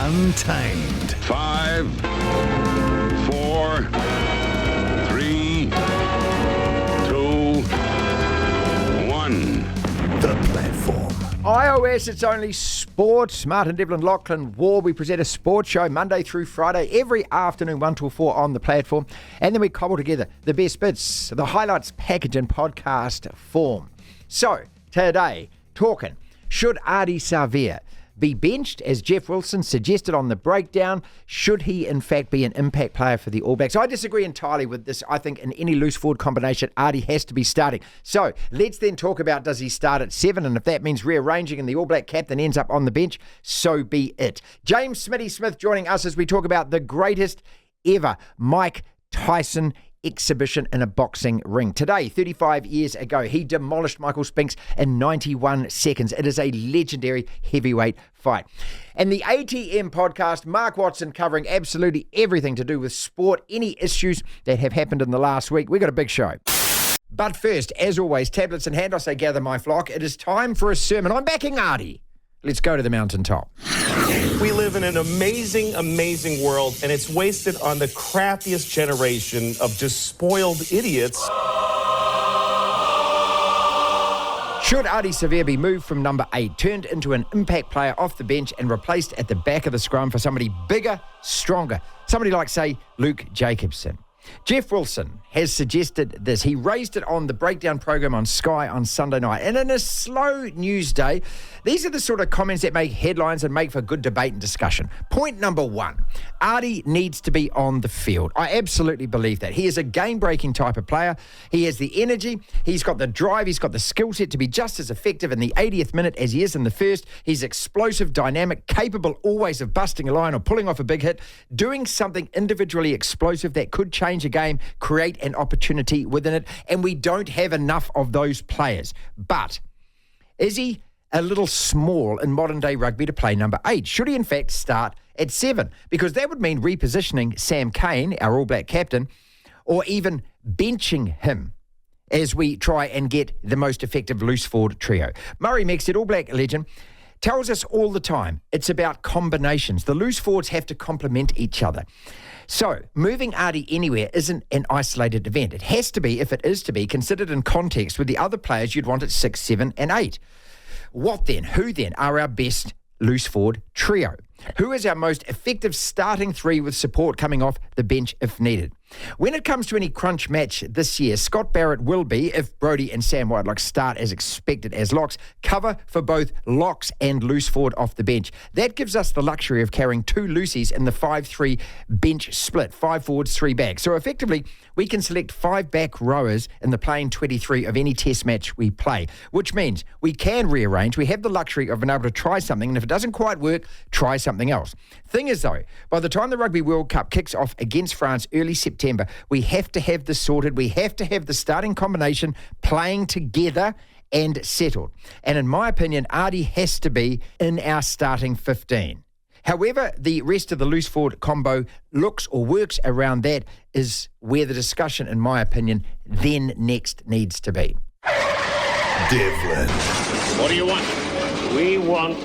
Untamed. 5, 4, 3, 2, 1. The Platform. iOS, it's only sport. Martin, Devlin, Lachlan, War. We present a sports show Monday through Friday, every afternoon, 1 till 4 on the platform. And then we cobble together the best bits, the highlights package in podcast form. So, today, talking, should Ardie Savea be benched, as Jeff Wilson suggested on the breakdown? Should he, in fact, be an impact player for the All Blacks? I disagree entirely with this. I think in any loose forward combination, Ardie has to be starting. So let's then talk about, does he start at 7? And if that means rearranging and the All Black captain ends up on the bench, so be it. James Smitty Smith joining us as we talk about the greatest ever Mike Tyson exhibition in a boxing ring. Today, 35 years ago, he demolished Michael Spinks in 91 seconds. It is a legendary heavyweight fight. And the ATM podcast, Mark Watson covering absolutely everything to do with sport, any issues that have happened in the last week. We've got a big show. But first, as always, tablets in hand, I say gather my flock. It is time for a sermon. I'm backing Ardie. Let's go to the mountaintop. We live in an amazing, amazing world, and it's wasted on the crappiest generation of just spoiled idiots. Should Ardie Savea be moved from number 8, turned into an impact player off the bench and replaced at the back of the scrum for somebody bigger, stronger? Somebody like, say, Luke Jacobson. Jeff Wilson has suggested this. He raised it on the breakdown program on Sky on Sunday night. And in a slow news day, these are the sort of comments that make headlines and make for good debate and discussion. Point number 1, Ardie needs to be on the field. I absolutely believe that. He is a game-breaking type of player. He has the energy. He's got the drive. He's got the skill set to be just as effective in the 80th minute as he is in the first. He's explosive, dynamic, capable always of busting a line or pulling off a big hit, doing something individually explosive that could change a game, create an opportunity within it, and we don't have enough of those players. But is he a little small in modern day rugby to play number 8? Should he in fact start at 7? Because that would mean repositioning Sam Cane, our All Black captain, or even benching him as we try and get the most effective loose forward trio. Murray Mexted, All Black legend, tells us all the time it's about combinations. The loose forwards have to complement each other. So, moving Ardie anywhere isn't an isolated event. It has to be, if it is to be, considered in context with the other players you'd want at 6, 7 and 8. What then? Who then are our best loose forward trio? Who is our most effective starting 3 with support coming off the bench if needed? When it comes to any crunch match this year, Scott Barrett will be, if Brodie and Sam Whitelock start as expected as locks, cover for both locks and loose forward off the bench. That gives us the luxury of carrying 2 loosies in the 5-3 bench split, 5 forwards, 3 backs. So effectively, we can select 5 back rowers in the playing 23 of any test match we play, which means we can rearrange. We have the luxury of being able to try something, and if it doesn't quite work, try something else. Thing is, though, by the time the Rugby World Cup kicks off against France early September, we have to have this sorted. We have to have the starting combination playing together and settled. And in my opinion, Ardie has to be in our starting 15. However, the rest of the loose forward combo looks or works around that is where the discussion, in my opinion, then next needs to be. Devlin. What do you want? We want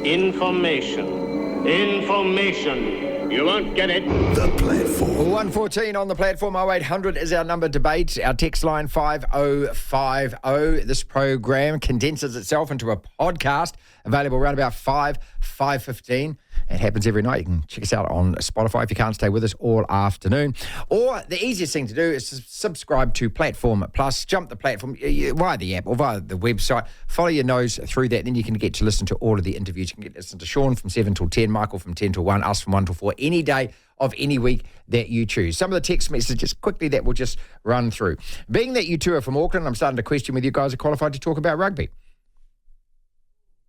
information. Information. You won't get it. The Platform. 114 on the platform. 0800 is our number debate. Our text line 5050. This program condenses itself into a podcast available around about 5:15. It happens every night. You can check us out on Spotify if you can't stay with us all afternoon. Or the easiest thing to do is to subscribe to Platform Plus. Jump the platform via the app or via the website. Follow your nose through that. Then you can get to listen to all of the interviews. You can get to listen to Sean from 7 till 10, Michael from 10 till 1, us from 1 till 4, any day of any week that you choose. Some of the text messages quickly that we'll just run through. Being that you two are from Auckland, I'm starting to question whether you guys are qualified to talk about rugby.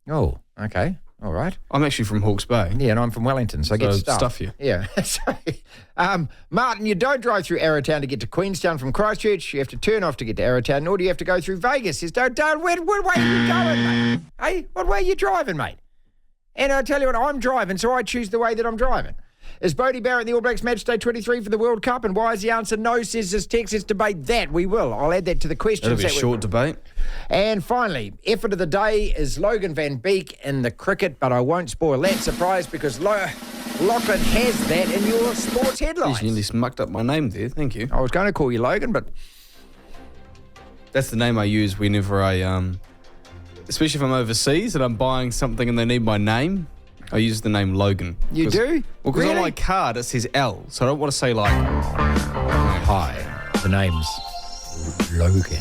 Oh, okay. All right. I'm actually from Hawke's Bay. Yeah, and I'm from Wellington, so I get stuff here. Yeah. So, Martin, you don't drive through Arrowtown to get to Queenstown from Christchurch. You have to turn off to get to Arrowtown, nor do you have to go through Vegas. Says, where way are you going, mate? Hey, what way are you driving, mate? And I tell you what, I'm driving, so I choose the way that I'm driving. Is Bodie Barrett the All Blacks match day 23 for the World Cup? And why is the answer no, says his text? Let's debate that. We will. I'll add that to the questions. That'll be a short debate. And finally, effort of the day is Logan van Beek in the cricket, but I won't spoil that surprise because Lachlan has that in your sports headlines. You nearly mucked up my name there. Thank you. I was going to call you Logan, but... That's the name I use whenever I, especially if I'm overseas and I'm buying something and they need my name, I use the name Logan. You do? Well, because Really? on my card it says L, so I don't want to say like... Hi, the name's Logan.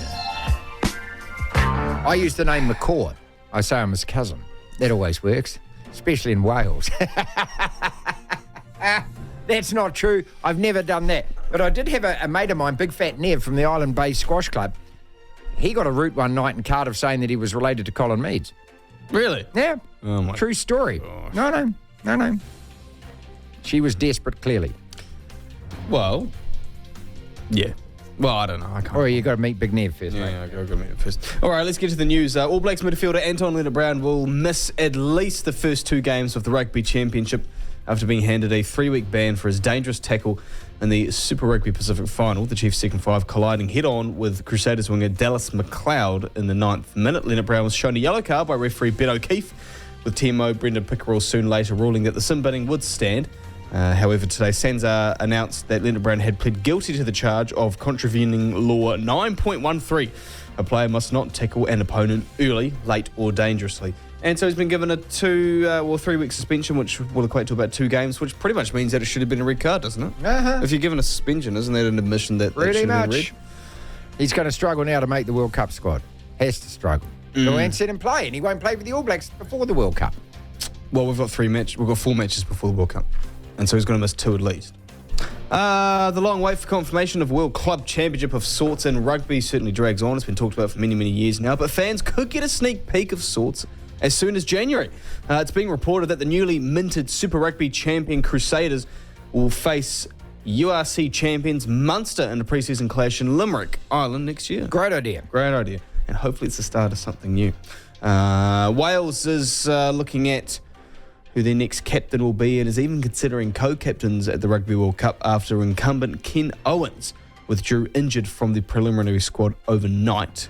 I use the name McCaw. I say I'm his cousin. That always works, especially in Wales. That's not true. I've never done that. But I did have a mate of mine, Big Fat Nev from the Island Bay Squash Club. He got a root one night in Cardiff saying that he was related to Colin Meads. Really? Yeah. Oh my True story. gosh. No. She was desperate, clearly. Well, yeah. Well, I don't know. I can't. Or you got to meet Big Nev first, mate. Yeah, I'll go meet it first. All right, let's get to the news. All Blacks midfielder Anton Lienert-Brown will miss at least the first 2 games of the Rugby Championship after being handed a 3-week ban for his dangerous tackle in the Super Rugby Pacific final, the Chiefs' second 5 colliding head-on with Crusaders winger Dallas McLeod in the 9th minute. Lienert-Brown was shown a yellow card by referee Ben O'Keefe, with TMO Brendan Pickerel soon later ruling that the sin binning would stand. However, today SANZAR announced that Lienert-Brown had pled guilty to the charge of contravening law 9.13. A player must not tackle an opponent early, late or dangerously. And so he's been given a 3-week suspension, which will equate to about 2 games, which pretty much means that it should have been a red card, doesn't it? Uh-huh. If you're given a suspension, isn't that an admission that Pretty should have been much. red? He's going to struggle now to make the World Cup squad. Has to struggle. Luan set him play, and he won't play for the All Blacks before the World Cup. Well, we've got 4 matches before the World Cup, and so he's going to miss 2 at least. The long wait for confirmation of World Club Championship of sorts in rugby certainly drags on. It's been talked about for many, many years now, but fans could get a sneak peek of sorts as soon as January. It's being reported that the newly minted Super Rugby champion Crusaders will face URC champions Munster in a pre-season clash in Limerick, Ireland next year. Great idea. Great idea. And hopefully it's the start of something new. Wales is looking at who their next captain will be and is even considering co-captains at the Rugby World Cup after incumbent Ken Owens withdrew injured from the preliminary squad overnight.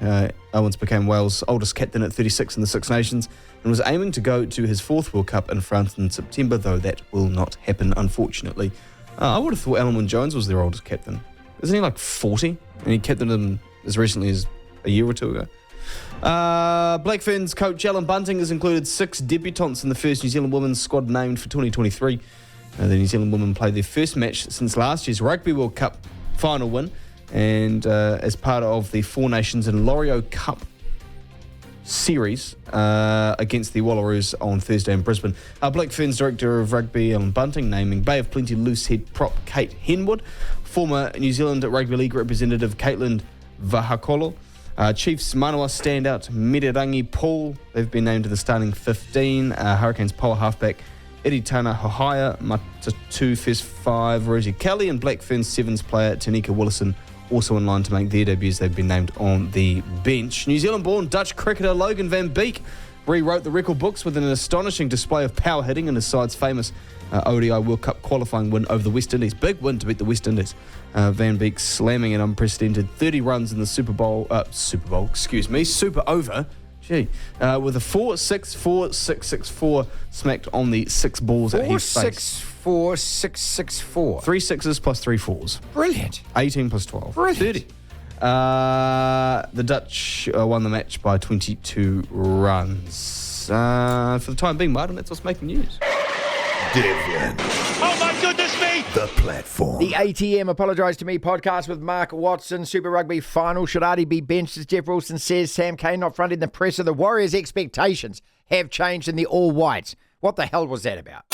Owens became Wales' oldest captain at 36 in the Six Nations and was aiming to go to his 4th World Cup in France in September, though that will not happen, unfortunately. I would have thought Alan Wynne-Jones was their oldest captain. Isn't he like 40? And he captained them as recently as a year or 2 ago. Black Ferns coach Alan Bunting has included 6 debutants in the first New Zealand women's squad named for 2023. The New Zealand women played their first match since last year's Rugby World Cup final win, and as part of the Four Nations and L'Oreal Cup series against the Wallabies on Thursday in Brisbane. Black Ferns Director of Rugby Alan Bunting naming Bay of Plenty loosehead prop Kate Henwood, former New Zealand Rugby League representative Caitlin Vahakolo, Chiefs Manawa standout Mirirangi Paul, they've been named to the starting 15, Hurricanes power halfback Iritana Hohaya, Matatu first 5, Rosie Kelly, and Black Ferns Sevens player Tanika Willison also in line to make their debuts. They've been named on the bench. New Zealand-born Dutch cricketer Logan van Beek rewrote the record books with an astonishing display of power hitting in his side's famous ODI World Cup qualifying win over the West Indies. Big win to beat the West Indies. Van Beek slamming an unprecedented 30 runs in the Super Over. With a 4-6-4-6-6-4 smacked on the 6 balls that he faced. 4-6-4-6-6-4. 3 sixes plus 3 fours. Brilliant. 18 plus 12. Brilliant. 30. The Dutch won the match by 22 runs. For the time being, Martin, that's what's making news. Devlin. Oh my goodness me! The platform. The ATM Apologise to Me podcast with Mark Watson. Super Rugby final. Should Ardie be benched, as Jeff Wilson says? Sam Cane not fronting the presser. The Warriors' expectations have changed in the All Whites. What the hell was that about?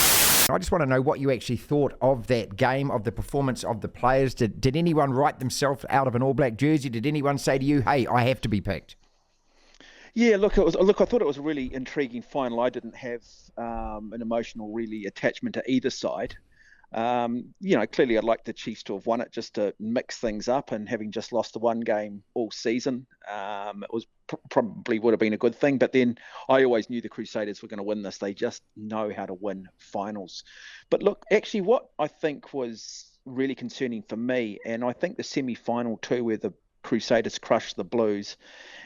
I just want to know what you actually thought of that game, of the performance of the players. Did anyone write themselves out of an All Black jersey? Did anyone say to you, hey, I have to be picked? Yeah, I thought it was a really intriguing final. I didn't have an emotional really attachment to either side. Clearly I'd like the Chiefs to have won it just to mix things up, and having just lost the one game all season, it was probably would have been a good thing. But then I always knew the Crusaders were going to win this. They just know how to win finals. But look, actually what I think was really concerning for me, and I think the semi-final too, where the Crusaders crushed the Blues,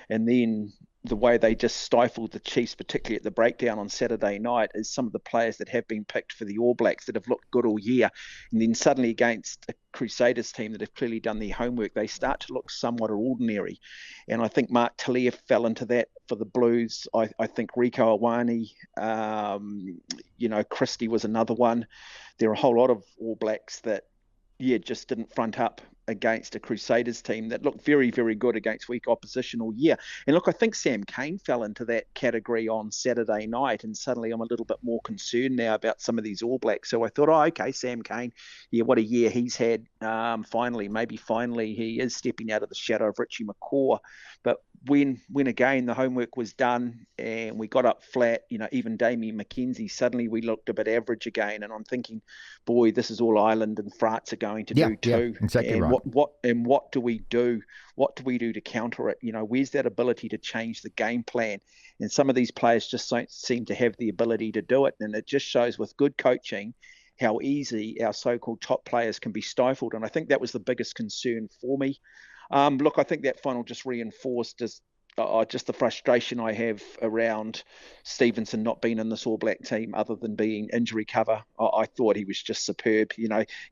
and then the way they just stifled the Chiefs, particularly at the breakdown on Saturday night, is some of the players that have been picked for the All Blacks that have looked good all year, and then suddenly against a Crusaders team that have clearly done their homework, they start to look somewhat ordinary. And I think Mark Talia fell into that for the Blues. I think Rieko Awani, Christie was another one. There are a whole lot of All Blacks that, just didn't front up against a Crusaders team that looked very, very good against weak opposition all year. And look, I think Sam Cane fell into that category on Saturday night, and suddenly I'm a little bit more concerned now about some of these All Blacks. So I thought, okay, Sam Cane, what a year he's had. Finally he is stepping out of the shadow of Richie McCaw. But when again the homework was done and we got up flat, even Damien McKenzie, suddenly we looked a bit average again. And I'm thinking, boy, this is all Ireland and France are going to do too. Exactly and right. What do we do? What do we do to counter it? Where's that ability to change the game plan? And some of these players just don't seem to have the ability to do it. And it just shows with good coaching how easy our so-called top players can be stifled. And I think that was the biggest concern for me. Look, I think that final just reinforced just the frustration I have around Stevenson not being in this All Black team other than being injury cover. I thought he was just superb.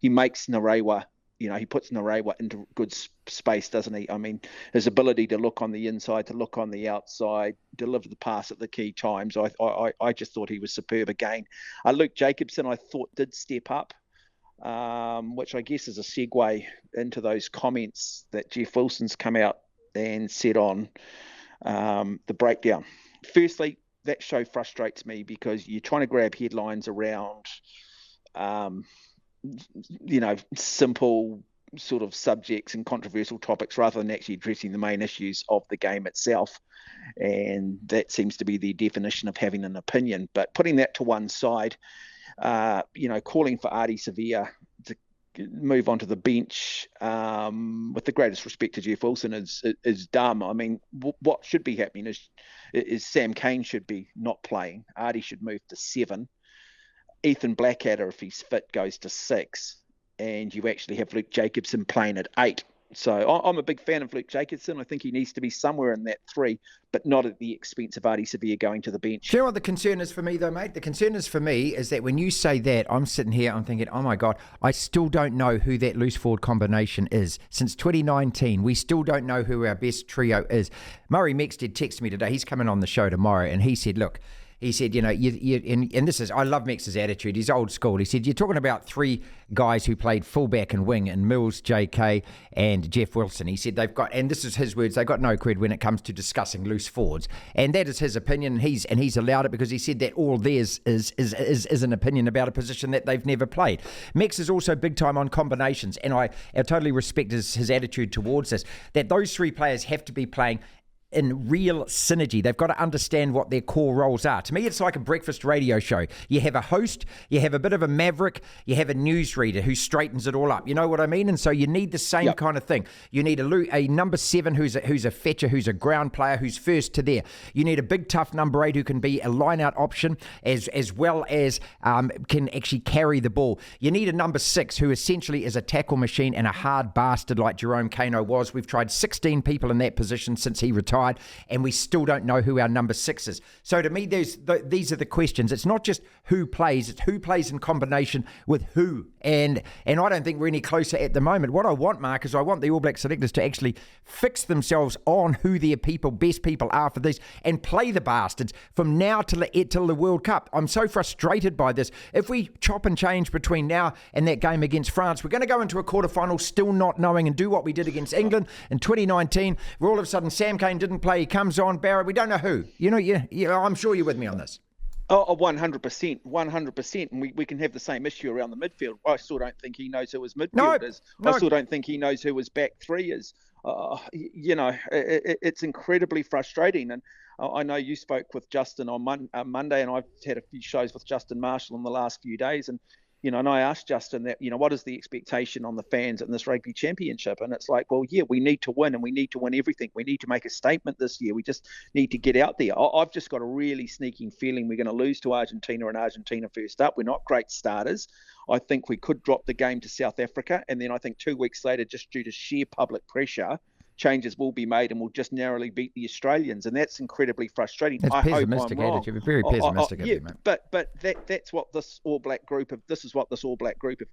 He makes Narewa, he puts Narewa into good space, doesn't he? I mean, his ability to look on the inside, to look on the outside, deliver the pass at the key times. I just thought he was superb again. Luke Jacobson, I thought, did step up. Which I guess is a segue into those comments that Jeff Wilson's come out and said on the breakdown. Firstly, that show frustrates me because you're trying to grab headlines around, simple sort of subjects and controversial topics rather than actually addressing the main issues of the game itself. And that seems to be the definition of having an opinion. But putting that to one side, calling for Ardie Savea to move onto the bench, with the greatest respect to Jeff Wilson, is dumb. I mean, what should be happening is Sam Cane should be not playing. Ardie should move to 7. Ethan Blackadder, if he's fit, goes to 6. And you actually have Luke Jacobson playing at 8. So I'm a big fan of Luke Jacobson. I think he needs to be somewhere in that 3, but not at the expense of Ardie Savea going to the bench. Do you know what the concern is for me, though, mate? The concern is for me is that when you say that, I'm sitting here, I'm thinking, oh, my God, I still don't know who that loose forward combination is. Since 2019, we still don't know who our best trio is. Murray Mexted texted me today. He's coming on the show tomorrow, and he said, look, he said, and this is, I love Mex's attitude. He's old school. He said, you're talking about 3 guys who played fullback and wing, and Mills, JK, and Jeff Wilson. He said they've got, and this is his words, they've got no cred when it comes to discussing loose forwards. And that is his opinion, and he's allowed it because he said that all theirs is an opinion about a position that they've never played. Mex is also big time on combinations, and I totally respect his attitude towards this, that those 3 players have to be playing in real synergy. They've got to understand what their core roles are. To me, it's like a breakfast radio show. You have a host, you have a bit of a maverick, you have a newsreader who straightens it all up. You know what I mean? And so you need the same kind of thing. You need a number 7 who's a fetcher, who's a ground player, who's first to there. You need a big, tough number 8 who can be a line-out option as well as can actually carry the ball. You need a number 6 who essentially is a tackle machine and a hard bastard like Jerome Kano was. We've tried 16 people in that position since he retired, and we still don't know who our number 6 is. So to me, these are the questions. It's not just who plays, it's who plays in combination with who. And I don't think we're any closer at the moment. What I want, Mark, is I want the All Black selectors to actually fix themselves on who their best people are for this, and play the bastards from now till the World Cup. I'm so frustrated by this. If we chop and change between now and that game against France, we're going to go into a quarterfinal still not knowing and do what we did against England in 2019, where all of a sudden Sam Cane didn't play, he comes on, Barrett, we don't know who. I'm sure you're with me on this. Oh, 100%. And we can have the same issue around the midfield. I still don't think he knows who his midfield is. No. I still don't think he knows who his back 3 is. It's incredibly frustrating. And I know you spoke with Justin on Monday, and I've had a few shows with Justin Marshall in the last few days. And, and I asked Justin that, what is the expectation on the fans in this rugby championship? And it's like, well, yeah, we need to win, and we need to win everything. We need to make a statement this year. We just need to get out there. I've just got a really sneaking feeling we're going to lose to Argentina, and Argentina first up. We're not great starters. I think we could drop the game to South Africa, and then I think 2 weeks later, just due to sheer public pressure, changes will be made and we'll just narrowly beat the Australians, and that's incredibly frustrating. It's pessimistic attitude, very pessimistic. Yeah, but that's what this All Black group of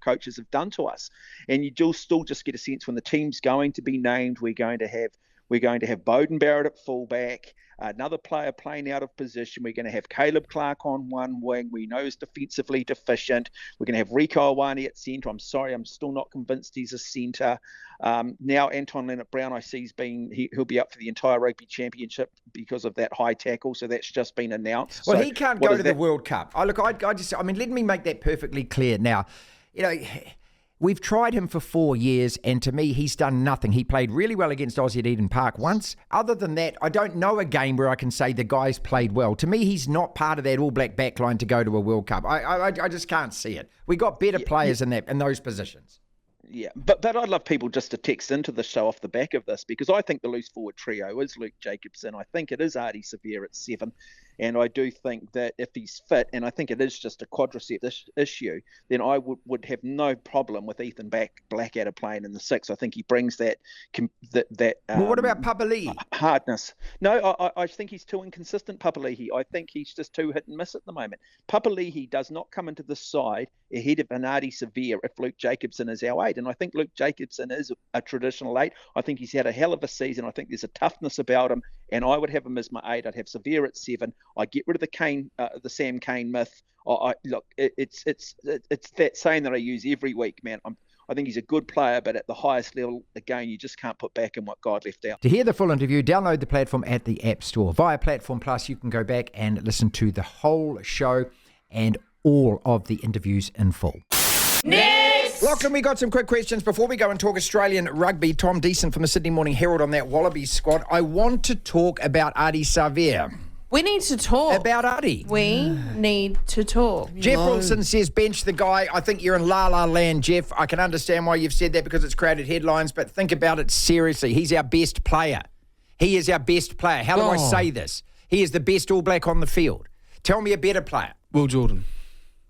coaches have done to us, and you still just get a sense when the team's going to be named, we're going to have Bowden Barrett at fullback, another player playing out of position. We're going to have Caleb Clark on one wing. We know he's defensively deficient. We're going to have Rico Awani at centre. I'm sorry, I'm still not convinced he's a centre. Now Anton Leonard-Brown, I see he'll be up for the entire rugby championship because of that high tackle. So that's just been announced. Well, he can't go to the World Cup. Let me make that perfectly clear. Now, we've tried him for 4 years, and to me, he's done nothing. He played really well against Aussie at Eden Park once. Other than that, I don't know a game where I can say the guy's played well. To me, he's not part of that All Black backline to go to a World Cup. I just can't see it. We got better players in those positions. Yeah, but I'd love people just to text into the show off the back of this, because I think the loose forward trio is Luke Jacobson. I think it is Ardie Savea at 7. And I do think that if he's fit, and I think it is just a quadriceps issue, then I would have no problem with Ethan Blackadder playing in the 6. I think he brings that. Well, what about Papali'i? Hardness. No, I think he's too inconsistent, Papali'i. I think he's just too hit and miss at the moment. Papali'i does not come into the side ahead of an Ardie Savea if Luke Jacobson is our 8. And I think Luke Jacobson is a traditional 8. I think he's had a hell of a season. I think there's a toughness about him, and I would have him as my 8. I'd have Savea at 7. I get rid of the Sam Cane myth. Look, it's that saying that I use every week, man. I think he's a good player, but at the highest level, again, you just can't put back in what God left out. To hear the full interview, download the platform at the App Store. Via Platform Plus, you can go back and listen to the whole show and all of the interviews in full. Next! Lachlan, we got some quick questions before we go and talk Australian rugby. Tom Decent from the Sydney Morning Herald on that Wallabies squad. I want to talk about Ardie Savea. We need to talk. About Ardie. We need to talk. Jeff Wilson says bench the guy. I think you're in la-la land, Jeff. I can understand why you've said that because it's created headlines, but think about it seriously. He's our best player. He is our best player. How do I say this? He is the best All Black on the field. Tell me a better player. Will Jordan.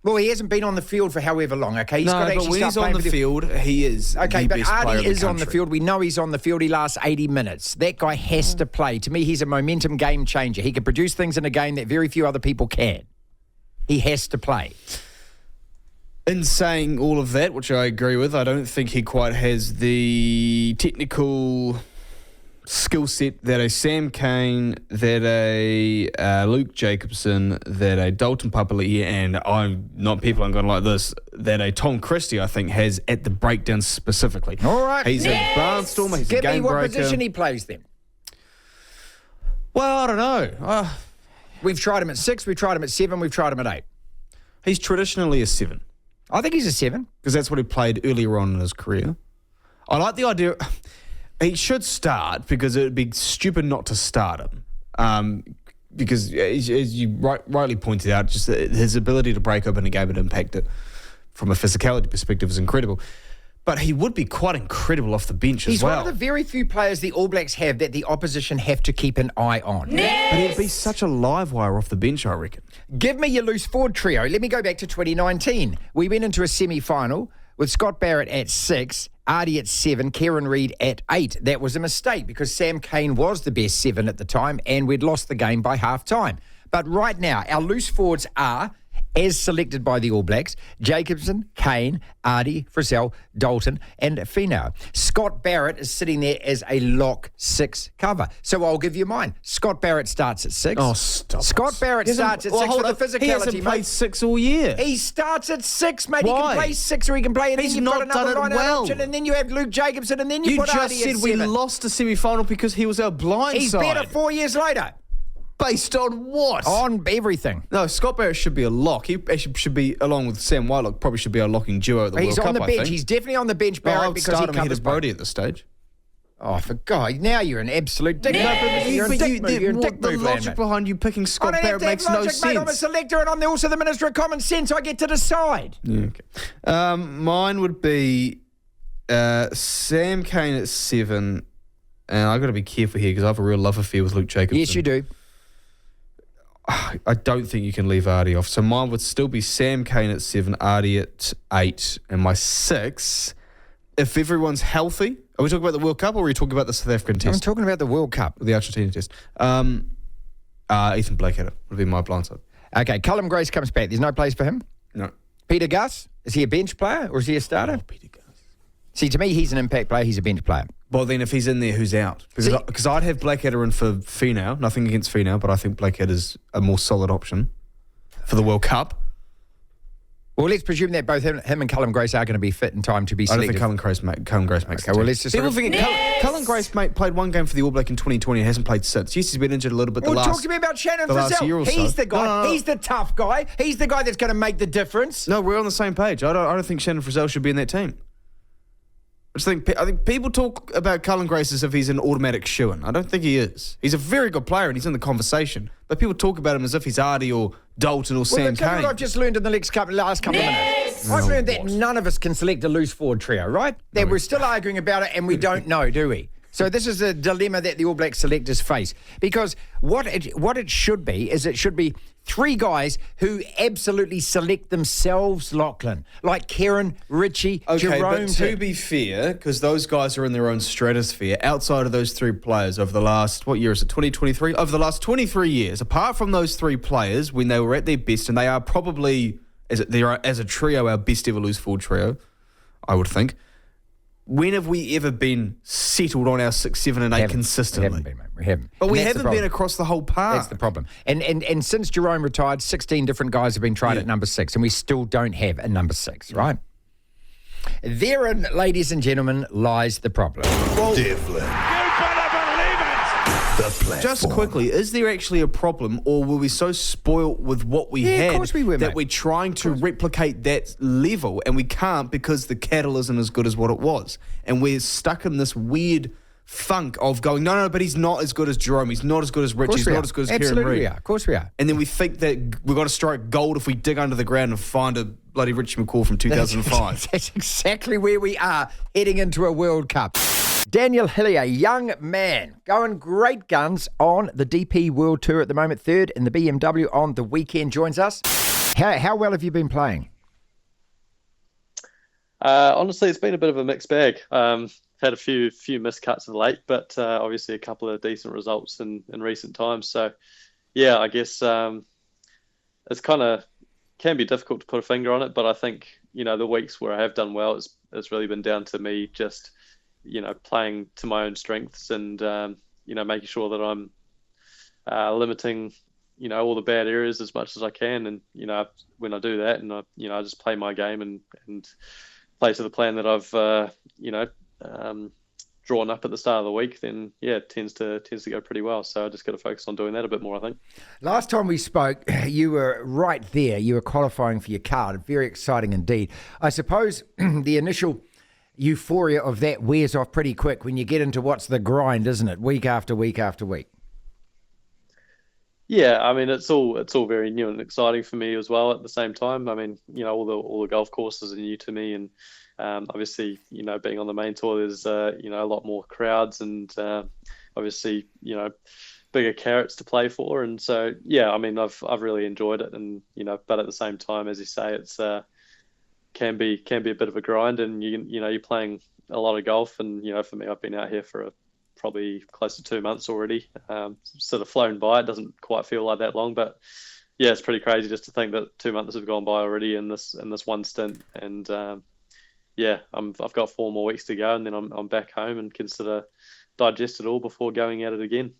Well, he hasn't been on the field for however long, okay? He's got to actually but when he's on the field, he is okay, the but best player Ardie in is the on the country. field. We know he's on the field. He lasts 80 minutes. That guy has to play. To me, he's a momentum game changer. He can produce things in a game that very few other people can. He has to play. In saying all of that, which I agree with, I don't think he quite has the technical skill set that a Sam Cane, that a Luke Jacobson, that a Dalton Papali'i, and I'm not going like this, that a Tom Christie, I think, has at the breakdown specifically. All right. He's a barnstormer, he's a game breaker. Give me what position he plays then. Well, I don't know. We've tried him at 6, we've tried him at 7, we've tried him at 8. He's traditionally a 7. I think he's a 7. Because that's what he played earlier on in his career. I like the idea. He should start because it would be stupid not to start him. Because as you rightly pointed out, just his ability to break open a game and impact it from a physicality perspective is incredible. But he would be quite incredible off the bench as well. He's one of the very few players the All Blacks have that the opposition have to keep an eye on. Next! But he'd be such a live wire off the bench, I reckon. Give me your loose forward trio. Let me go back to 2019. We went into a semi-final with Scott Barrett at 6, Ardie at 7, Kieran Reid at 8. That was a mistake because Sam Cane was the best 7 at the time and we'd lost the game by half-time. But right now, our loose forwards are, as selected by the All Blacks, Jacobson, Cane, Ardie, Frizzell, Dalton and Finau. Scott Barrett is sitting there as a lock 6 cover. So I'll give you mine. Scott Barrett starts at 6. Oh, stop. Scott Barrett starts at 6 for the physicality, He hasn't played 6 all year. He starts at 6, mate. Why? He can play 6 or he can play, and He's then you've not got another done it line-out well. option, and then you have Luke Jacobson, and then you put just Ardie at said we 7. lost a semi-final because he was our blind He's side. better 4 years later. Based on what? On everything. No, Scott Barrett should be a lock. He actually should be, along with Sam Whitelock, probably should be a locking duo at the He's World on Cup, the I bench. think. He's definitely on the bench, Barrett, I'd because start he him ahead covers of Brody both. at this stage. Oh, for God, now you're an absolute dick. You're a dick move. You're a dick the move, logic Landman. behind you picking Scott I don't Barrett have makes to have no logic, mate. I'm a sense. selector and I'm also the Minister of Common Sense. I get to decide. Yeah, okay. Mine would be Sam Cane at 7. And I've got to be careful here because I have a real love affair with Luke Jacobson. Yes, you do. I don't think you can leave Ardie off. So mine would still be Sam Cane at 7, Ardie at 8, and my 6, if everyone's healthy. Are we talking about the World Cup or are we talking about the South African I'm test? talking about the World Cup. The Argentina test. Ethan Blackadder would be my blindside. Okay, Callum Grace comes back. There's no place for him. No. Peter Gus, is he a bench player or is he a starter? Peter Gus. See, to me, he's an impact player. He's a bench player. Well, then if he's in there, who's out? Because I'd have Blackadder in for Finau. Nothing against Finau, but I think Blackadder's a more solid option for the World Cup. Well, let's presume that both him and Callum Grace are going to be fit in time to be I don't selected. think Callum Grace makes Okay, the well, team. let's just People sort of- forget Callum Grace played one game for the All Black in 2020 and hasn't played since. Yes, he's been injured a little bit talk to me about Shannon the last year Frizzell. or so. He's the guy. No. He's the tough guy. He's the guy that's going to make the difference. No, we're on the same page. I don't think Shannon Frizzell should be in that team. I think people talk about Cullen Grace as if he's an automatic shoo-in. I don't think he is. He's a very good player and he's in the conversation. But people talk about him as if he's Ardie or Dalton or Sam tell you Cane. what I've just learned in the last couple of minutes. I've learned that none of us can select a loose forward trio, right? That we're still arguing about it and we don't know, do we? So this is a dilemma that the All Black selectors face. Because what it should be is it should be 3 guys who absolutely select themselves, Lachlan. Like Kieran, Richie, Okay, Jerome. but to be fair, because those guys are in their own stratosphere, outside of those 3 players over the last, what year is it, 2023? Over the last 23 years, apart from those 3 players, when they were at their best, and they are probably, as a trio, our best ever loose forward trio, I would think. When have we ever been settled on our 6, 7 and 8 consistently? We haven't been, mate. We haven't. But And we that's the haven't problem. been across the whole park. That's the problem. And since Jerome retired, 16 different guys have been tried at number 6, and we still don't have a number 6, right? Therein, ladies and gentlemen, lies the problem. Devlin. The platform. Just quickly, is there actually a problem, or were we so spoilt with what we Yeah, had of course we were, that mate. we're trying to replicate that level, and we can't because the cattle isn't as good as what it was, and we're stuck in this weird funk of going, no, but he's not as good as Jerome, he's not as good as Rich, he's not as good as Kieran Absolutely Reid. we are. Of course we are. And then we think that we've got to strike gold if we dig under the ground and find a bloody Richie McCaw from 2005. That's exactly where we are heading into a World Cup. Daniel Hillier, young man, going great guns on the DP World Tour at the moment, 3rd in the BMW on the weekend, joins us. How well have you been playing? Honestly, it's been a bit of a mixed bag. Had a few miscuts of late, but obviously a couple of decent results in recent times. So, yeah, I guess it's kind of can be difficult to put a finger on it, but I think, the weeks where I have done well, it's really been down to me just, playing to my own strengths and, making sure that I'm limiting, all the bad areas as much as I can. And, when I do that and I just play my game and play to the plan that I've, drawn up at the start of the week, then it tends to go pretty well. So I just got to focus on doing that a bit more, I think. Last time we spoke, you were right there. You were qualifying for your card. Very exciting indeed. I suppose the initial euphoria of that wears off pretty quick when you get into what's the grind, isn't it? Week after week after week. Yeah, I mean it's all very new and exciting for me as well. At the same time, I mean all the golf courses are new to me, and obviously being on the main tour, there's a lot more crowds and obviously bigger carrots to play for, and so I mean I've really enjoyed it, and but at the same time, as you say, it's can be a bit of a grind, and you're playing a lot of golf, and for me, I've been out here for probably close to 2 months already. Sort of flown by. It doesn't quite feel like that long, but yeah, it's pretty crazy just to think that 2 months have gone by already in this one stint, and I've got 4 more weeks to go, and then I'm back home and can sort of digest it all before going at it again.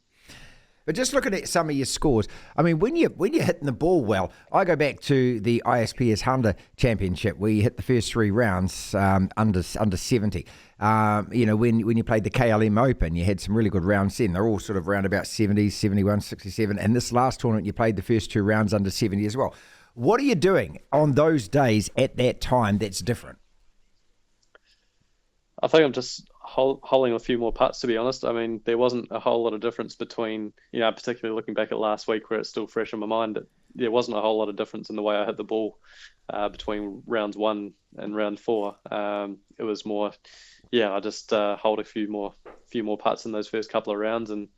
But just looking at some of your scores, I mean, when you're hitting the ball well, I go back to the ISPS Honda Championship where you hit the first 3 rounds under 70. When you played the KLM Open, you had some really good rounds then. They're all sort of round about 70, 71, 67. And this last tournament, you played the first 2 rounds under 70 as well. What are you doing on those days at that time that's different? I think holing a few more putts, to be honest. I mean, there wasn't a whole lot of difference between, particularly looking back at last week where it's still fresh in my mind, there wasn't a whole lot of difference in the way I hit the ball between rounds 1 and round 4. It was more, I just hold a few more putts in those first couple of rounds, and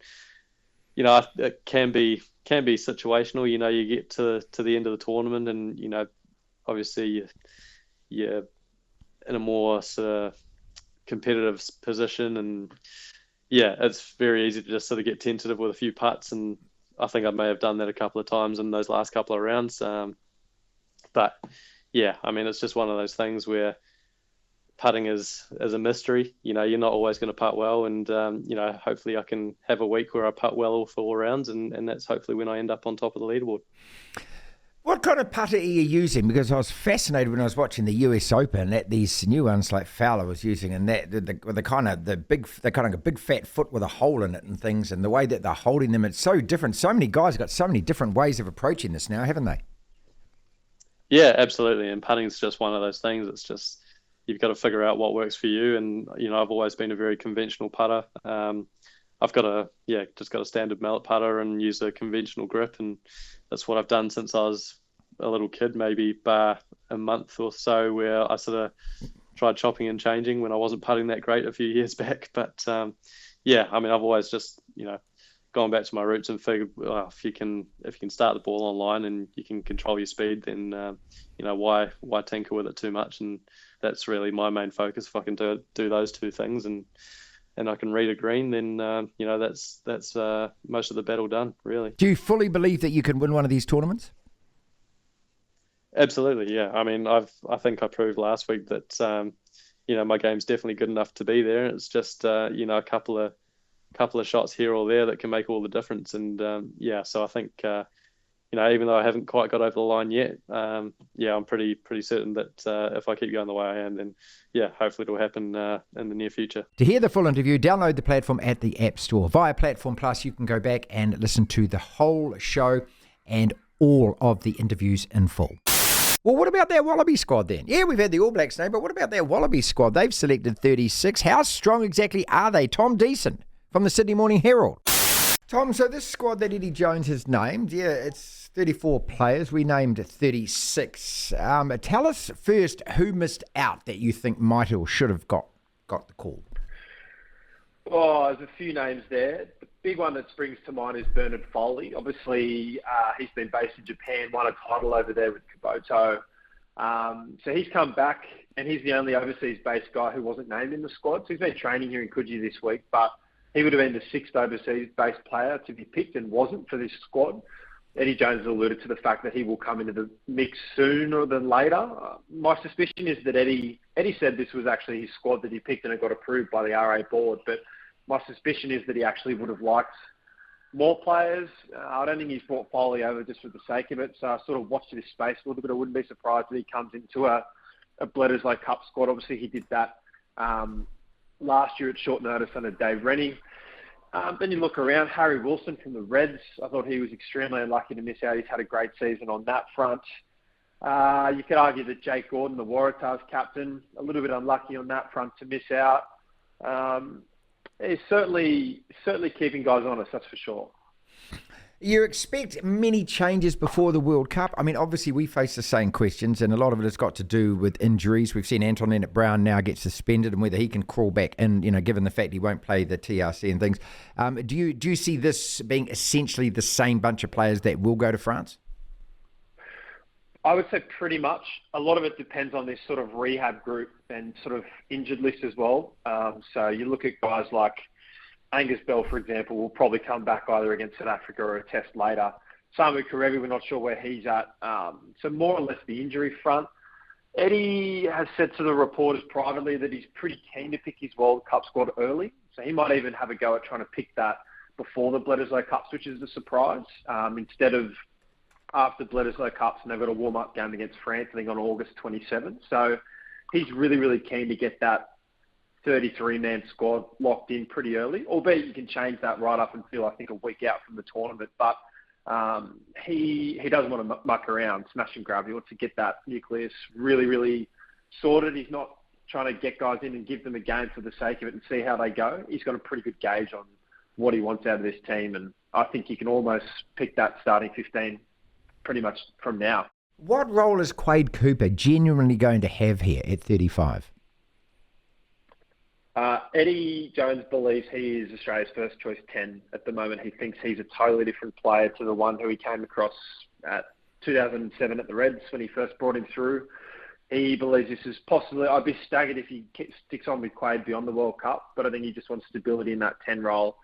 it can be situational. You get to the end of the tournament, and obviously you're in a more sort of competitive position, and it's very easy to just sort of get tentative with a few putts, and I think I may have done that a couple of times in those last couple of rounds. But I mean, it's just one of those things where putting is a mystery. You're not always going to putt well, and hopefully I can have a week where I putt well all 4 rounds, and that's hopefully when I end up on top of the leaderboard. What kind of putter are you using? Because I was fascinated when I was watching the US Open that these new ones like Fowler was using, and that the kind of a big fat foot with a hole in it and things, and the way that they're holding them, it's so different. So many guys have got so many different ways of approaching this now, haven't they? Yeah, absolutely. And putting's just one of those things. It's just you've got to figure out what works for you. And I've always been a very conventional putter. I've got just got a standard mallet putter and use a conventional grip, and that's what I've done since I was a little kid, maybe bar a month or so, where I sort of tried chopping and changing when I wasn't putting that great a few years back. But I mean, I've always just gone back to my roots and figured, well, if you can start the ball online and you can control your speed, then why tinker with it too much? And that's really my main focus. If I can do those two things and I can read a green, then that's most of the battle done, really. Do you fully believe that you can win one of these tournaments? Absolutely, yeah. I mean, I think I proved last week that my game's definitely good enough to be there. It's just a couple of shots here or there that can make all the difference. And so I think even though I haven't quite got over the line yet, I'm pretty certain that if I keep going the way I am, then hopefully it'll happen in the near future. To hear the full interview, download the platform at the App Store. Via Platform Plus, you can go back and listen to the whole show and all of the interviews in full. Well, what about that Wallaby squad then? Yeah, we've had the All Blacks name, but what about that Wallaby squad? They've selected 36. How strong exactly are they? Tom Deason from the Sydney Morning Herald. Tom, so this squad that Eddie Jones has named, it's 34 players. We named 36. Tell us first who missed out that you think might or should have got the call. Oh, there's a few names there. The big one that springs to mind is Bernard Foley. Obviously, he's been based in Japan, won a title over there with Kabuto. So he's come back, and he's the only overseas-based guy who wasn't named in the squad. So he's been training here in Coogee this week, but he would have been the 6th overseas-based player to be picked and wasn't for this squad. Eddie Jones has alluded to the fact that he will come into the mix sooner than later. My suspicion is that Eddie said this was actually his squad that he picked and it got approved by the RA board, but my suspicion is that he actually would have liked more players. I don't think he's brought Foley over just for the sake of it, so I sort of watched this space a little bit. I wouldn't be surprised if he comes into a Bledisloe Cup squad. Obviously, he did that last year at short notice under Dave Rennie. Then you look around, Harry Wilson from the Reds. I thought he was extremely unlucky to miss out. He's had a great season on that front. You could argue that Jake Gordon, the Waratahs captain, a little bit unlucky on that front to miss out. He's certainly keeping guys honest, that's for sure. You expect many changes before the World Cup. I mean, obviously we face the same questions, and a lot of it has got to do with injuries. We've seen Anton Leonard-Brown now get suspended, and whether he can crawl back in, given the fact he won't play the TRC and things. Do you see this being essentially the same bunch of players that will go to France? I would say pretty much. A lot of it depends on this sort of rehab group and sort of injured list as well. So you look at guys like Angus Bell, for example, will probably come back either against South Africa or a test later. Samu Kerevi, we're not sure where he's at. So more or less the injury front. Eddie has said to the reporters privately that he's pretty keen to pick his World Cup squad early. So he might even have a go at trying to pick that before the Bledisloe Cups, which is a surprise, instead of after Bledisloe Cups, and they've got a warm-up game against France, I think, on August 27th. So he's really, really keen to get that 33-man squad locked in pretty early, albeit you can change that right up until, I think, a week out from the tournament. But he doesn't want to muck around, smash and grab. He wants to get that nucleus really, really sorted. He's not trying to get guys in and give them a game for the sake of it and see how they go. He's got a pretty good gauge on what he wants out of this team, and I think you can almost pick that starting 15 pretty much from now. What role is Quade Cooper genuinely going to have here at 35? Eddie Jones believes he is Australia's first choice 10 at the moment. He thinks he's a totally different player to the one who he came across at 2007 at the Reds when he first brought him through. He believes this is possibly, I'd be staggered if he sticks on with Quade beyond the World Cup, but I think he just wants stability in that 10 role.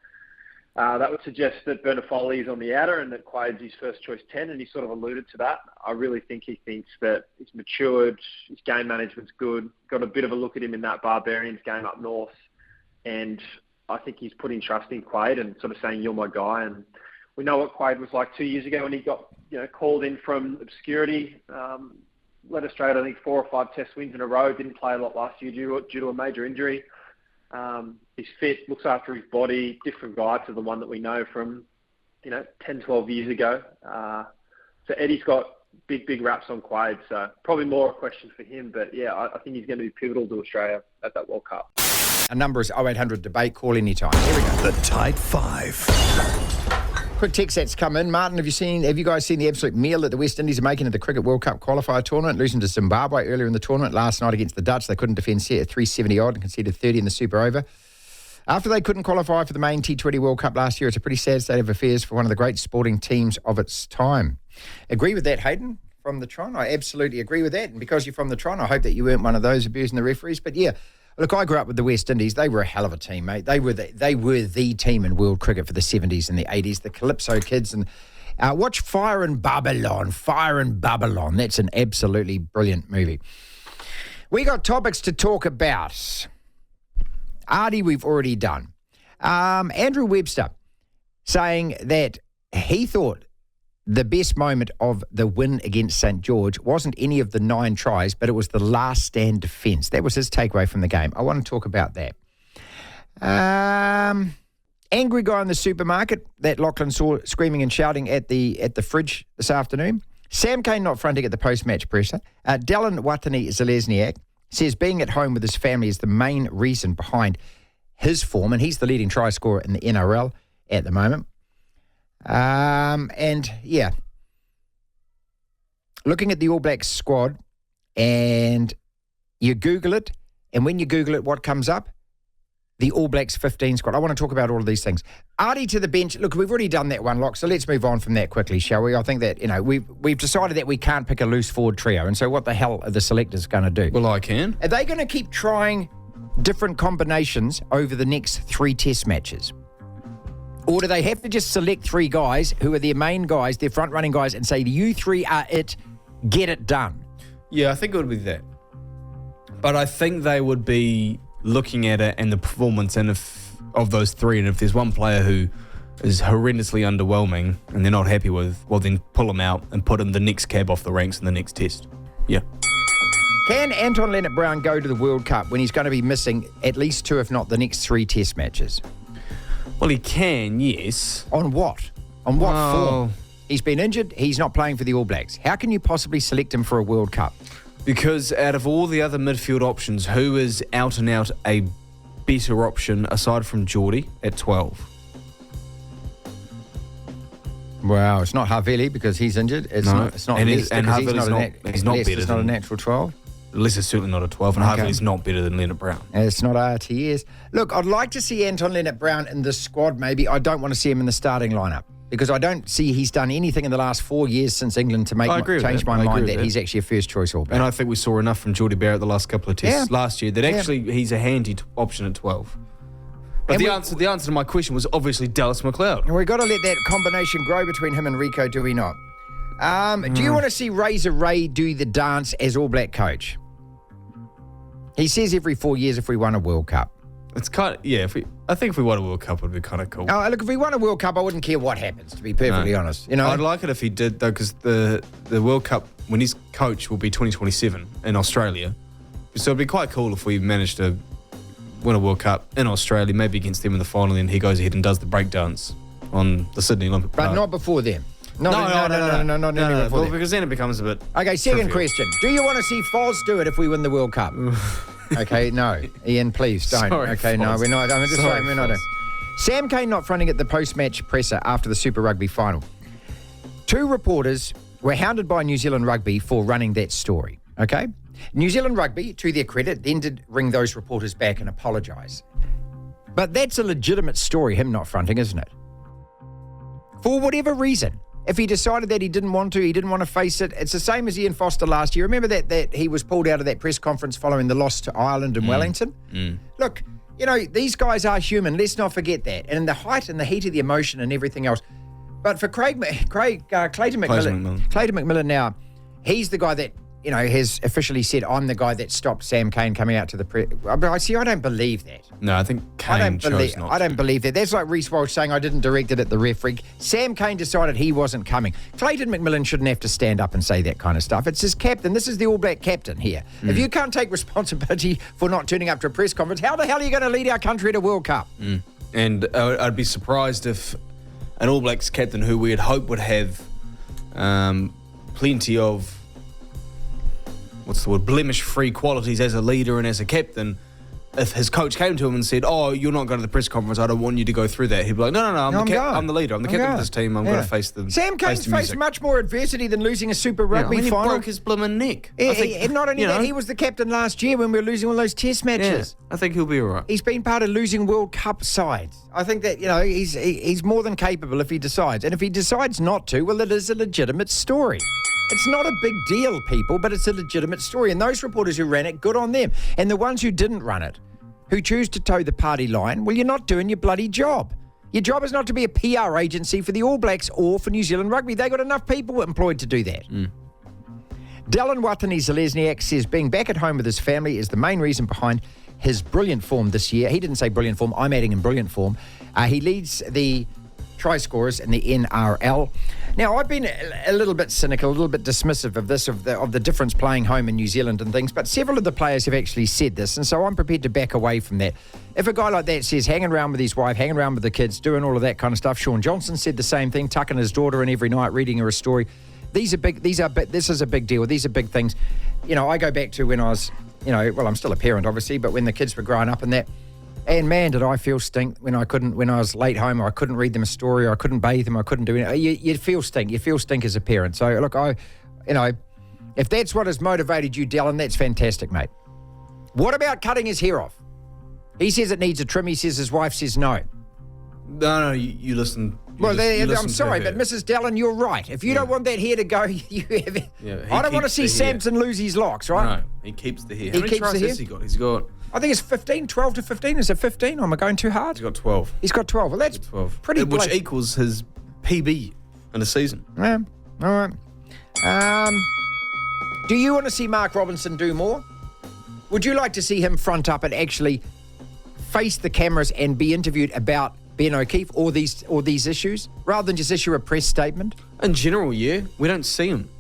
That would suggest that Bernard Foley is on the outer and that Quade's his first choice 10, and he sort of alluded to that. I really think he thinks that he's matured, his game management's good, got a bit of a look at him in that Barbarians game up north, and I think he's putting trust in Quade and sort of saying, you're my guy. And we know what Quade was like 2 years ago when he got called in from obscurity, led Australia, I think, 4 or 5 test wins in a row, didn't play a lot last year due to a major injury. He's fit, looks after his body, different guy to the one that we know from, 10, 12 years ago. So Eddie's got big raps on Quade, so probably more a question for him. But, yeah, I think he's going to be pivotal to Australia at that World Cup. A number is 0800 debate. Call anytime. Here we go. The Tight Five. Quick text that's come in. Martin, have you guys seen the absolute meal that the West Indies are making at the Cricket World Cup qualifier tournament, losing to Zimbabwe earlier in the tournament last night against the Dutch? They couldn't defend set at 370-odd and conceded 30 in the super over. After they couldn't qualify for the main T20 World Cup last year, it's a pretty sad state of affairs for one of the great sporting teams of its time. Agree with that, Hayden, from the Tron? I absolutely agree with that. And because you're from the Tron, I hope that you weren't one of those abusing the referees. But yeah, look, I grew up with the West Indies. They were a hell of a team, mate. They were the team in world cricket for the 70s and the 80s, the Calypso kids. And watch Fire in Babylon. Fire in Babylon. That's an absolutely brilliant movie. We got topics to talk about. Ardie, we've already done. Andrew Webster saying that he thought the best moment of the win against St. George wasn't any of the 9 tries, but it was the last stand defence. That was his takeaway from the game. I want to talk about that. Angry guy in the supermarket that Lachlan saw screaming and shouting at the fridge this afternoon. Sam Kane not fronting at the post-match presser. Dylan Watani-Zalesniak says being at home with his family is the main reason behind his form, and he's the leading try scorer in the NRL at the moment. And yeah, looking at the All Blacks squad, and you Google it, and when you Google it, what comes up? The All Blacks 15 squad. I want to talk about all of these things. Ardie to the bench. Look, we've already done that one, Lock, so let's move on from that quickly, shall we? I think that, we've decided that we can't pick a loose forward trio, and so what the hell are the selectors going to do? Well, I can. Are they going to keep trying different combinations over the next 3 test matches? Or do they have to just select 3 guys who are their main guys, their front-running guys, and say, you 3 are it, get it done? Yeah, I think it would be that. But I think they would be looking at it and the performance of those 3, and if there's one player who is horrendously underwhelming and they're not happy with, well, then pull him out and put him the next cab off the ranks in the next test. Yeah. Can Anton Leonard-Brown go to the World Cup when he's going to be missing at least 2, if not the next 3 test matches? Well, he can, yes. On what? On what form? He's been injured. He's not playing for the All Blacks. How can you possibly select him for a World Cup? Because out of all the other midfield options, who is out and out a better option aside from Geordie at 12? Well, it's not Havili because he's injured. It's not Lester because he's not a natural 12. Lester's certainly not a 12, and Havili's not better than Leonard-Brown. It's not RTS. Look, I'd like to see Anton Leonard-Brown in the squad maybe. I don't want to see him in the starting lineup because I don't see he's done anything in the last 4 years since England to change my mind that he's actually a first-choice All Black. And I think we saw enough from Geordie Barrett the last couple of tests last year that actually he's a handy option at 12. But the answer to my question was obviously Dallas McLeod. We've got to let that combination grow between him and Rico, do we not? Do you want to see Razor Ray do the dance as All Black coach? He says every 4 years if we won a World Cup. It's kind of, I think if we won a World Cup, it would be kind of cool. Oh, look, if we won a World Cup, I wouldn't care what happens, to be perfectly honest. I'd like it if he did, though, because the World Cup, when he's coach, will be 2027 in Australia. So it'd be quite cool if we managed to win a World Cup in Australia, maybe against them in the final, and he goes ahead and does the breakdance on the Sydney Olympic Park. But not before then. No, before then. Because then it becomes a bit... Okay, second question. Do you want to see Foz do it if we win the World Cup? Okay, no. Ian, please don't. Sorry, okay, no, Foz. we're not. I'm just Sorry, saying we're not. Foz. Sam Cane not fronting at the post-match presser after the Super Rugby final. 2 reporters were hounded by New Zealand Rugby for running that story, okay? New Zealand Rugby, to their credit, then did ring those reporters back and apologise. But that's a legitimate story, him not fronting, isn't it? For whatever reason. If he decided that he didn't want to face it, it's the same as Ian Foster last year. Remember that he was pulled out of that press conference following the loss to Ireland and Wellington? Look, these guys are human. Let's not forget that. And in the height and the heat of the emotion and everything else. But for Clayton McMillan now, he's the guy that, has officially said, I'm the guy that stopped Sam Cane coming out to the press. I don't believe that. No, I think Cane chose not to. I don't believe that. That's like Reece Walsh saying I didn't direct it at the referee. Sam Cane decided he wasn't coming. Clayton McMillan shouldn't have to stand up and say that kind of stuff. It's his captain. This is the All Black captain here. If you can't take responsibility for not turning up to a press conference, how the hell are you going to lead our country at a World Cup? And I'd be surprised if an All Blacks captain who we'd hope would have plenty of blemish-free qualities as a leader and as a captain, if his coach came to him and said, oh, you're not going to the press conference, I don't want you to go through that, he'd be like, no, I'm the leader, I'm the captain of this team, I'm going to face them. Sam Cane's faced much more adversity than losing a Super Rugby final. He broke his blooming neck. And not only that, he was the captain last year when we were losing all those test matches. I think he'll be all right. He's been part of losing World Cup sides. I think that, he's more than capable if he decides. And if he decides not to, well, it is a legitimate story. It's not a big deal, people, but it's a legitimate story. And those reporters who ran it, good on them. And the ones who didn't run it, who choose to toe the party line, well, you're not doing your bloody job. Your job is not to be a PR agency for the All Blacks or for New Zealand Rugby. They got enough people employed to do that. Dylan Watani-Zalesniak says being back at home with his family is the main reason behind his brilliant form this year. He didn't say brilliant form. I'm adding in brilliant form. He leads the try scorers in the NRL. Now, I've been a little bit cynical, a little bit dismissive of this, of the difference playing home in New Zealand and things, but several of the players have actually said this, and so I'm prepared to back away from that. If a guy like that says hanging around with his wife, hanging around with the kids, doing all of that kind of stuff, Sean Johnson said the same thing, tucking his daughter in every night, reading her a story. This is a big deal. These are big things. I go back to when I was, I'm still a parent, obviously, but when the kids were growing up and that, and man, did I feel stink when I was late home, or I couldn't read them a story, or I couldn't bathe them, I couldn't do anything. You feel stink. You feel stink as a parent. So look, if that's what has motivated you, Dylan, that's fantastic, mate. What about cutting his hair off? He says it needs a trim. He says his wife says no. No, you listen. I'm sorry, but Mrs. Dallin, you're right. If you don't want that hair to go, you have it. I don't want to see Samson lose his locks, right? No, he keeps the hair. How many tries has he got? He's got... I think it's 12 to 15. Is it 15? Am I going too hard? He's got 12. He's got 12. Well, that's 12. Pretty which equals his PB in a season. Yeah. All right. Do you want to see Mark Robinson do more? Would you like to see him front up and actually face the cameras and be interviewed about Ben O'Keefe or these issues, rather than just issue a press statement? In general, yeah. We don't see him.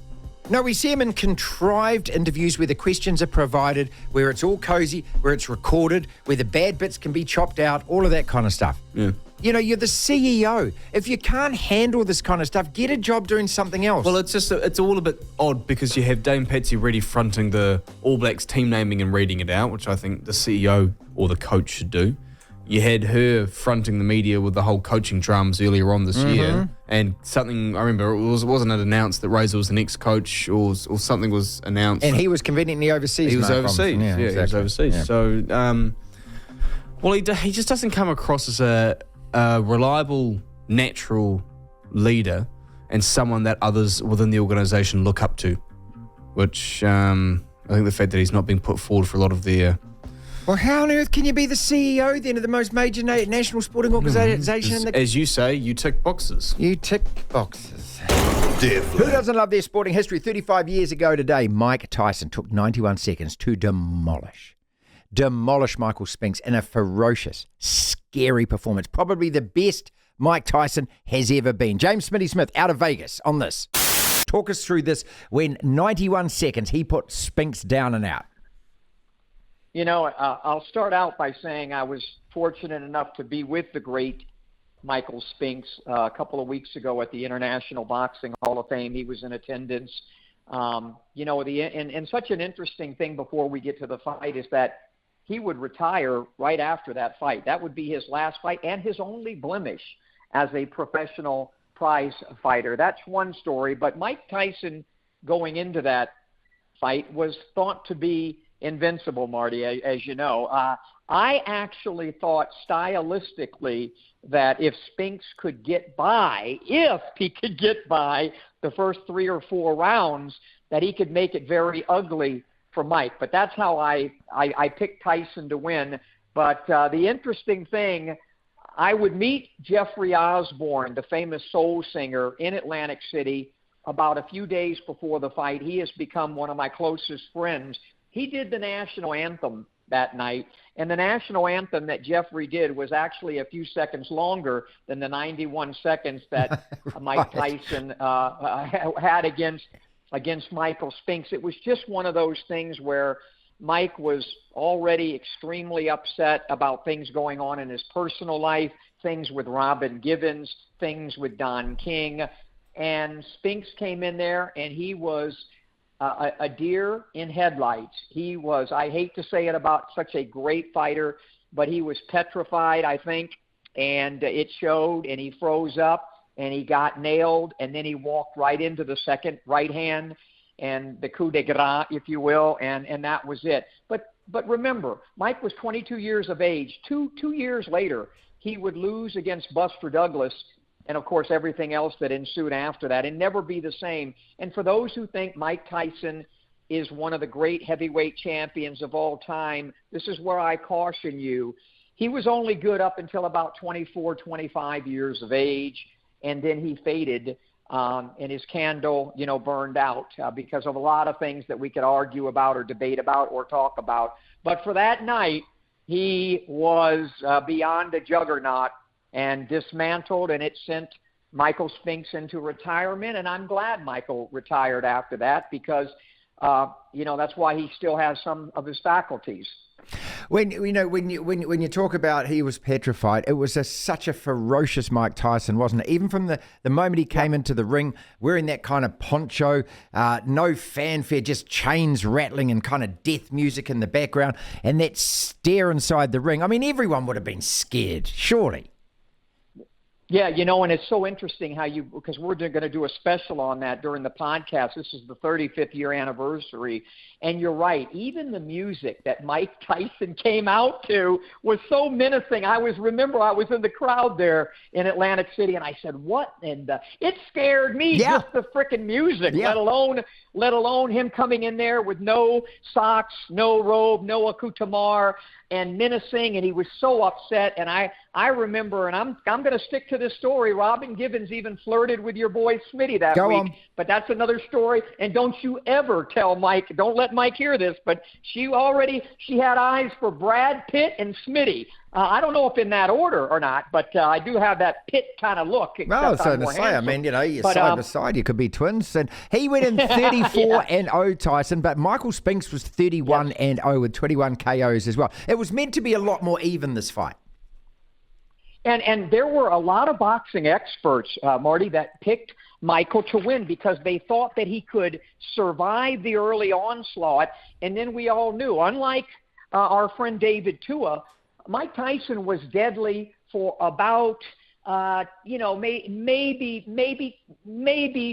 No, we see him in contrived interviews where the questions are provided, where it's all cozy, where it's recorded, where the bad bits can be chopped out, all of that kind of stuff. Yeah. You're the CEO. If you can't handle this kind of stuff, get a job doing something else. Well, it's all a bit odd because you have Dame Patsy Reddy fronting the All Blacks team naming and reading it out, which I think the CEO or the coach should do. You had her fronting the media with the whole coaching dramas earlier on this year, and something, I remember, wasn't it announced that Razor was the next coach, or something was announced. And he was conveniently overseas. He was overseas. Yeah, exactly. He was overseas. Yeah. So, he just doesn't come across as a reliable, natural leader and someone that others within the organisation look up to, which I think the fact that he's not being put forward for a lot of their... Well, how on earth can you be the CEO then of the most major national sporting organisation in the... As you say, you tick boxes. You tick boxes. Devlin. Who doesn't love their sporting history? 35 years ago today, Mike Tyson took 91 seconds to demolish Michael Spinks in a ferocious, scary performance. Probably the best Mike Tyson has ever been. James Smitty Smith out of Vegas on this. Talk us through this when 91 seconds he put Spinks down and out. I'll start out by saying I was fortunate enough to be with the great Michael Spinks a couple of weeks ago at the International Boxing Hall of Fame. He was in attendance. And such an interesting thing before we get to the fight is that he would retire right after that fight. That would be his last fight and his only blemish as a professional prize fighter. That's one story. But Mike Tyson, going into that fight, was thought to be invincible, Marty, as you know. I actually thought stylistically that if Spinks could get by, the first 3 or 4 rounds, that he could make it very ugly for Mike. But that's how I picked Tyson to win. But the interesting thing, I would meet Jeffrey Osborne, the famous soul singer, in Atlantic City about a few days before the fight. He has become one of my closest friends. He did the national anthem that night, and the national anthem that Jeffrey did was actually a few seconds longer than the 91 seconds that Mike Tyson had against Michael Spinks. It was just one of those things where Mike was already extremely upset about things going on in his personal life, things with Robin Givens, things with Don King, and Spinks came in there and he was a deer in headlights. He was, I hate to say it about such a great fighter, but he was petrified, I think, and it showed, and he froze up, and he got nailed, and then he walked right into the second right hand and the coup de grace, if you will, and that was it. But remember, Mike was 22 years of age. Two years later, he would lose against Buster Douglas, and, of course, everything else that ensued after that, and never be the same. And for those who think Mike Tyson is one of the great heavyweight champions of all time, this is where I caution you. He was only good up until about 24, 25 years of age, and then he faded, and his candle, burned out because of a lot of things that we could argue about or debate about or talk about. But for that night, he was beyond a juggernaut and dismantled, and it sent Michael Spinks into retirement. And I'm glad Michael retired after that because, that's why he still has some of his faculties. When you talk about he was petrified, it was such a ferocious Mike Tyson, wasn't it? Even from the moment he came into the ring, wearing that kind of poncho, no fanfare, just chains rattling and kind of death music in the background, and that stare inside the ring. I mean, everyone would have been scared, surely. Yeah, and it's so interesting because we're going to do a special on that during the podcast. This is the 35th year anniversary. And you're right. Even the music that Mike Tyson came out to was so menacing. I was in the crowd there in Atlantic City, and I said, what? And it scared me, just the freaking music, let alone him coming in there with no socks, no robe, no accoutrement, and menacing, and he was so upset. And I remember, and I'm going to stick to this story, Robin Givens even flirted with your boy Smitty that week. But that's another story, and don't you ever tell Mike, don't let Mike hear this, but she had eyes for Brad Pitt and Smitty. I don't know if in that order or not, but I do have that Pitt kind of look. Well, so to say, handsome. I mean, you're side by side, you could be twins. And he went in 34-0, Tyson, but Michael Spinks was 31-0 with 21 KOs as well. It was meant to be a lot more even, this fight. And there were a lot of boxing experts, Marty, that picked Michael to win because they thought that he could survive the early onslaught. And then we all knew, unlike our friend David Tua, Mike Tyson was deadly for about, maybe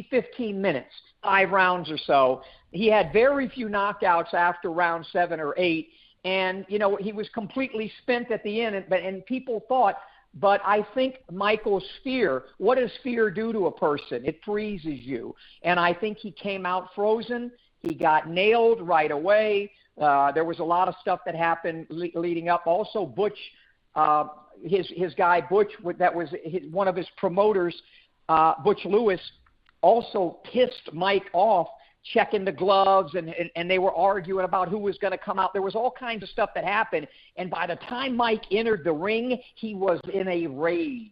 15 minutes, 5 rounds or so. He had very few knockouts after round 7 or 8. And, he was completely spent at the end. And people thought, but I think Michael's fear, what does fear do to a person? It freezes you. And I think he came out frozen. He got nailed right away. There was a lot of stuff that happened leading up. Also, Butch, his guy Butch, that was one of his promoters, Butch Lewis, also pissed Mike off, checking the gloves, and they were arguing about who was going to come out. There was all kinds of stuff that happened, and by the time Mike entered the ring, he was in a rage,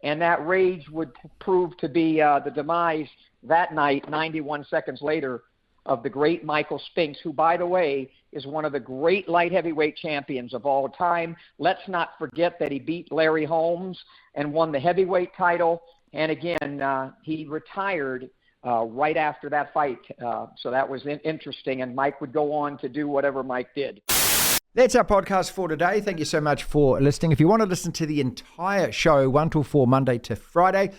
and that rage would prove to be the demise that night, 91 seconds later, of the great Michael Spinks, who, by the way, is one of the great light heavyweight champions of all time. Let's not forget that he beat Larry Holmes and won the heavyweight title, and again, he retired right after that fight. So that was interesting, and Mike would go on to do whatever Mike did. That's our podcast for today. Thank you so much for listening. If you want to listen to the entire show, 1 till 4, Monday to Friday,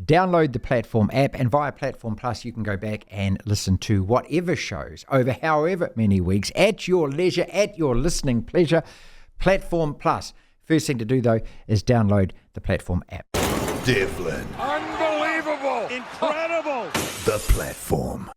download the Platform app, and via Platform Plus, you can go back and listen to whatever shows over however many weeks at your leisure, at your listening pleasure. Platform Plus. First thing to do, though, is download the Platform app. Devlin. Unbelievable. Incredible. The Platform.